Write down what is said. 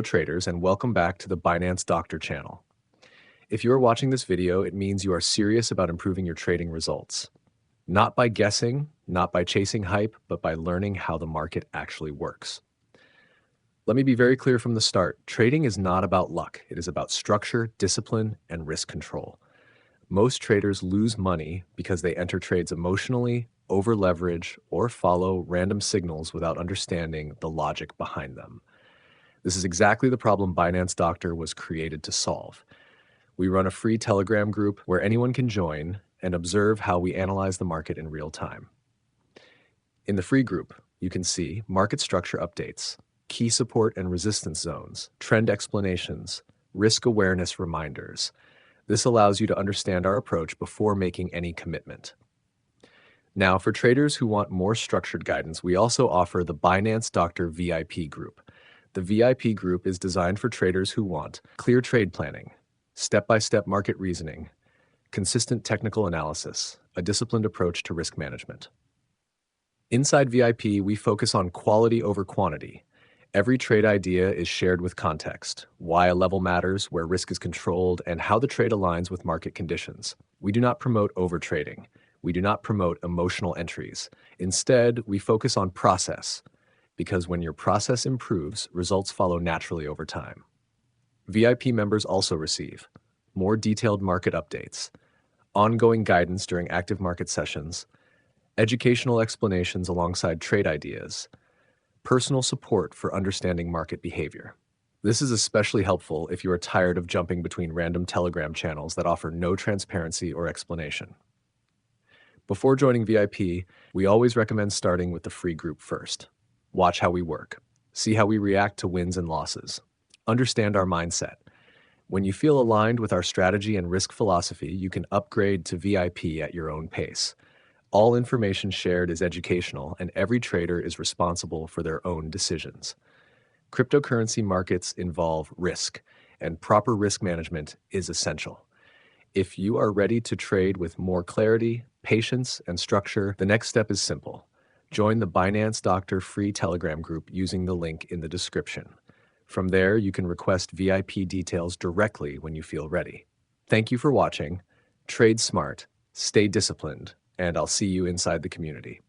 Traders, and welcome back to the Binance Doctor channel. If you are watching this video, it means you are serious about improving your trading results. Not by guessing, not by chasing hype, but by learning how the market actually works. Let me be very clear from the start. Trading is not about luck. It is about structure, discipline, and risk control. Most traders lose money because they enter trades emotionally, over-leverage, or follow random signals without understanding the logic behind them. This is exactly the problem Binance Doctor was created to solve. We run a free Telegram group where anyone can join and observe how we analyze the market in real time. In the free group, you can see market structure updates, key support and resistance zones, trend explanations, risk awareness reminders. This allows you to understand our approach before making any commitment. Now, for traders who want more structured guidance, we also offer the Binance Doctor VIP group. The VIP group is designed for traders who want clear trade planning, step-by-step market reasoning, consistent technical analysis, a disciplined approach to risk management. Inside VIP, we focus on quality over quantity. Every trade idea is shared with context, why a level matters, where risk is controlled, and how the trade aligns with market conditions. We do not promote overtrading. We do not promote emotional entries. Instead, we focus on process, because when your process improves, results follow naturally over time. VIP members also receive more detailed market updates, ongoing guidance during active market sessions, educational explanations alongside trade ideas, personal support for understanding market behavior. This is especially helpful if you are tired of jumping between random Telegram channels that offer no transparency or explanation. Before joining VIP, we always recommend starting with the free group first. Watch how we work. See how we react to wins and losses. Understand our mindset. When you feel aligned with our strategy and risk philosophy, you can upgrade to VIP at your own pace. All information shared is educational, and every trader is responsible for their own decisions. Cryptocurrency markets involve risk, and proper risk management is essential. If you are ready to trade with more clarity, patience, and structure, the next step is simple. Join the Binance Doctor free Telegram group using the link in the description. From there, you can request VIP details directly when you feel ready. Thank you for watching. Trade smart, stay disciplined, and I'll see you inside the community.